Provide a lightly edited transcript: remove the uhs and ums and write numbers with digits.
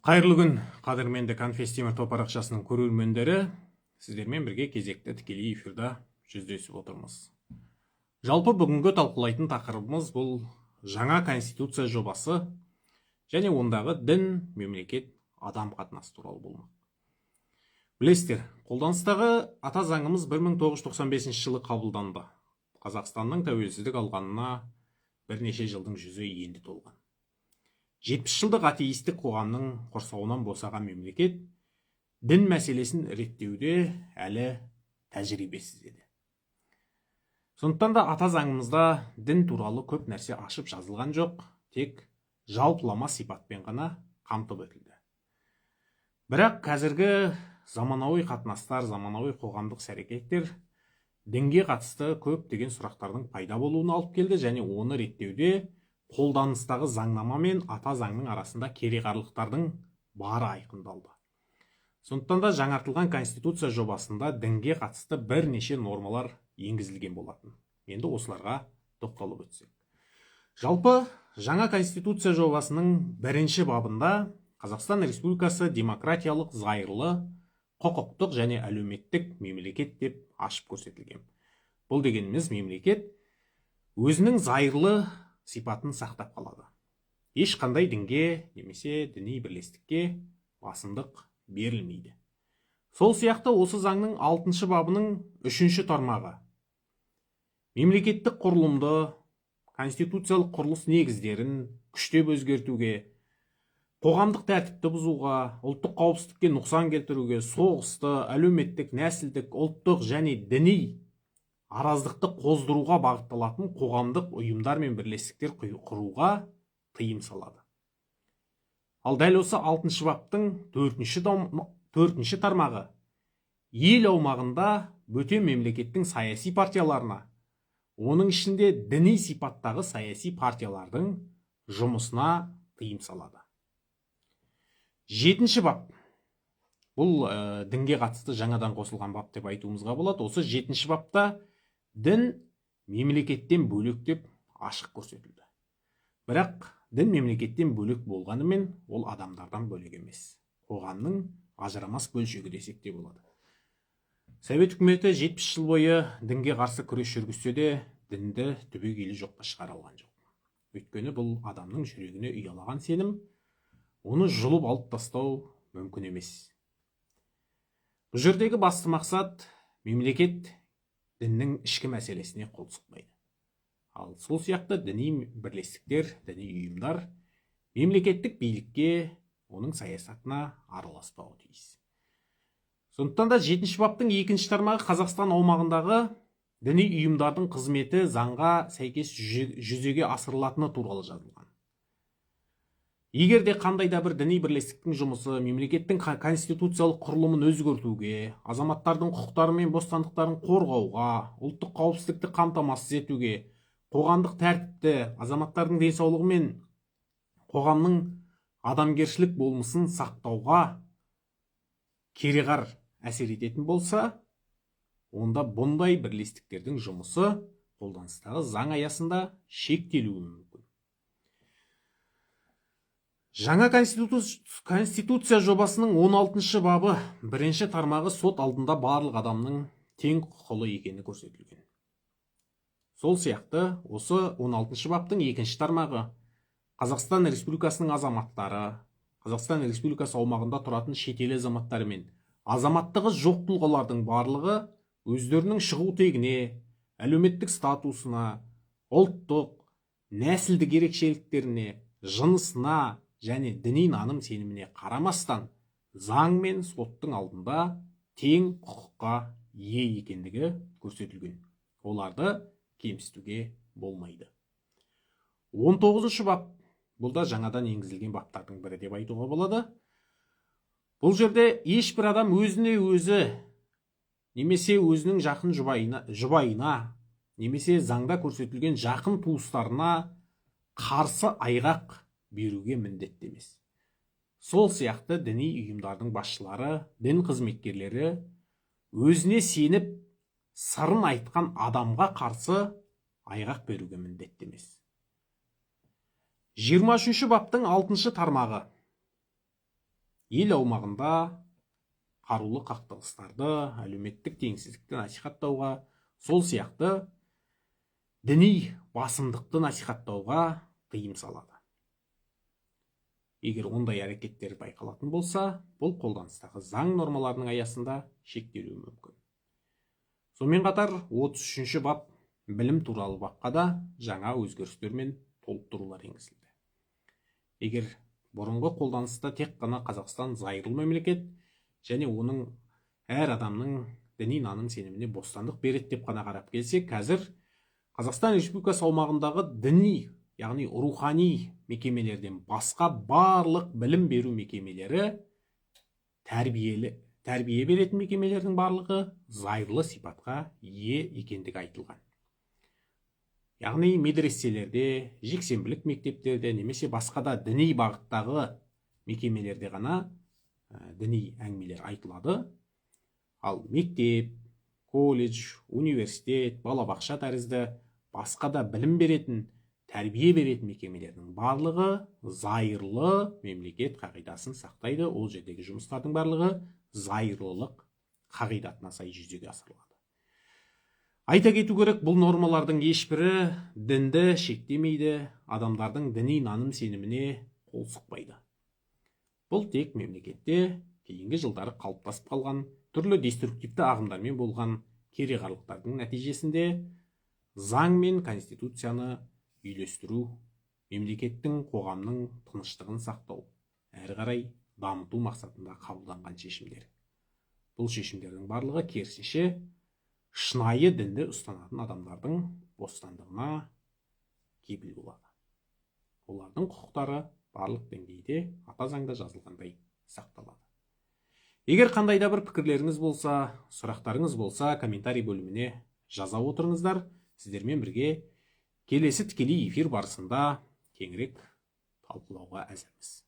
Қайырлы күн, қадірменді Конфестимер топ парақшасының көрермендері, сіздермен бірге кезекті тікелей эфирда жүздесіп отырмыз. Жалпы бүгінгі талқылайтын тақырыбымыз бұл жаңа конституция жобасы және ондағы дін, мемлекет, адам қатынасы туралы болмақ. Білесіздер, қолданыстағы ата заңымыз 1995 жылы қабылданды. Қазақстанның тәуелсіздік алғанына бірнеше жылдың жүзі енді толған. 70 жылдық атеистік қоғамның құрсауынан босаған мемлекет дін мәселесін реттеуде әлі тәжірибесіз еді. Сондықтан да ата заңымызда дін туралы көп нәрсе ашып жазылған жоқ, тек жалпылама сипатпен ғана қамтып өтілді. Бірақ қазіргі заманауи қатынастар, заманауи қоғамдық іс-әрекеттер дінге қатысты көптеген сұрақтардың пайда болуына алып келді және оны реттеуде қолданыстағы заңнама мен ата заңның арасында кереғарлықтардың бары айқындалды. Сондықтан да жаңартылған конституция жобасында дінге қатысты бірнеше нормалар енгізілген болатын. Енді осыларға тоқталып өтсек. Жалпы жаңа конституция жобасының бірінші бабында Қазақстан Республикасы демократиялық, зайырлы, құқықтық және әлеуметтік мемлекет деп ашып көрсетілген. Бұл дегеніміз мемлекет өзінің зайырлы сипатын сақтап қалады. Ешқандай дінге немесе діни бірлестікке басымдық берілмейді. Сол сияқты осы заңның 6 бабының 3 тармағы мемлекеттік құрылымды, конституциялық құрылыс негіздерін күштеп өзгертуге, қоғамдық тәртіпті бұзуға, ұлттық қауіпсіздікке нұқсан келтіруге, соғысты, әлеуметтік, нәсілдік, ұлттық және діни араздықты қоздыруға бағытталатын қоғамдық ұйымдар мен бірлестіктер құруға тыйым салады. Ал дәл осы 6 баптың 4 тармағы ел аумағында бөтен мемлекеттің саяси партияларына, оның ішінде діни сипаттағы саяси партиялардың жұмысына тыйым салады. 7 бап. Бұл дінге қатысты жаңадан қосылған бап деп айтуымызға болады. Осы 7 бапта дін мемлекеттен бөлек деп ашық көрсетілді. Бірақ дін мемлекеттен бөлек болғанымен ол адамдардан бөлек емес. Қоғамның ажырамас бөлшегі десек те болады. Совет үкіметі 70 жыл бойы дінге қарсы күрес жүргізсе де, дінді түбегейлі жоққа шығара алған жоқ. Өйткені бұл адамның жүрегіне ұялаған сенім, оны жұлып алып тастау мүмкін емес. Бұл жердегі басты мақсат мемлекет діннің ішкі мәселесіне қол сұқпайды. Ал сол сияқты діни бірлестіктер, діни ұйымдар мемлекеттік билікке, оның саясатына араласпауы тиіс. Сондықтан да 7 баптың 2 тармағы Қазақстан аумағындағы діни ұйымдардың қызметі заңға сәйкес жүзеге асырылатыны туралы жазылған. Егер де қандай да бір діни бірлестіктің жұмысы мемлекеттің конституциялық құрылымын өзгертуге, азаматтардың құқықтары мен бостандықтарын қорғауға, ұлттық қауіпсіздікті қамтамасыз етуге, қоғамдық тәртіпті, азаматтардың денсаулығы мен қоғамның адамгершілік болмысын сақтауға кереғар әсер ететін болса, онда бұндай бірлестіктердің жұмысы қолданыстағы заң аясында шектелуі мүмкін. Жаңа конституция жобасының 16 бабы 1 тармағы сот алдында барлық адамның тең құқылы екені көрсетілген. Сол сияқты осы 16 баптың 2 тармағы Қазақстан Республикасының азаматтары, Қазақстан Республикасы аумағында тұратын шетел азаматтары мен азаматтығы жоқ тұлғалардың барлығы өздерінің шығу тегіне, әлеуметтік статусына, ұлттық, нәсілдік ерекшеліктеріне, жынысына және діни наным сеніміне қарамастан заң мен соттың алдында тең құқыққа ие екендігі көрсетілген. Оларды кемсітуге болмайды. 19 бап. Бұл да жаңадан енгізілген баптардың бірі деп айтуға болады. Бұл жерде ешбір адам өзіне өзі немесе өзінің жақын жұбайына немесе заңда көрсетілген жақын туыстарына қарсы айғақ беруге міндетті емес. Сол сияқты діни ұйымдардың басшылары, дін қызметкерлері өзіне сеніп сырын айтқан адамға қарсы айғақ беруге міндетті емес. 23 баптың 6 тармағы ел аумағында қарулы қақтығыстарды, әлеуметтік теңсіздікті насихаттауға, сол сияқты діни басымдықты насихаттауға тыйым салады. Егер ондай әрекеттер байқалатын болса, бұл қолданыстағы заң нормаларының аясында шектелуі мүмкін. Сонымен қатар 33-ші бап білім туралы бапқа да жаңа өзгерістер мен толықтырулар енгізілді. Егер бұрынғы қолданыста тек қана Қазақстан зайырлы мемлекет және оның әр адамның діни наным сеніміне бостандық береді деп қана қарап келсек, қазір Қазақстан Республикасы аумағындағы діни, яғни рухани мекемелерден басқа барлық білім беру мекемелері, тәрбие беретін мекемелердің барлығы зайырлы сипатқа ие екендігі айтылған. Яғни медреселерде, жексенбілік мектептерде немесе басқа да діни бағыттағы мекемелерде ғана діни әңгімелер айтылады. Ал мектеп, колледж, университет, балабақша тәрізді басқа да білім беретін, тәрбие беретін мекемелердің барлығы зайырлы мемлекет қағидасын сақтайды. Ол жердегі жұмыстардың барлығы зайырлылық қағидатына сай жүзеге асырылады. Айта кету керек, бұл нормалардың ешбірі дінді шектемейді, адамдардың діни наным сеніміне қол сұқпайды. Бұл тек мемлекетте кейінгі жылдары қалыптасып қалған түрлі деструктивті ағымдармен болған кереғарлықтардың нәтижесінде заң мен конституцияны үйлестіру, мемлекеттің қоғамның тыныштығын сақтау, әрі қарай дамыту мақсатында қабылданған шешімдер. Бұл шешімдердің барлығы керісінше шынайы дінді ұстанатын адамдардың бостандығына кепіл болады. Олардың құқықтары барлық деңгейде ата заңда жазылғандай сақталады. Егер қандай да бір пікірлеріңіз болса, сұрақтарыңыз болса, комментарий бөліміне жаза отырыңыздар. Сіздермен бірге келесі тікелей эфир барысында кеңірек талқылауға әзірміз.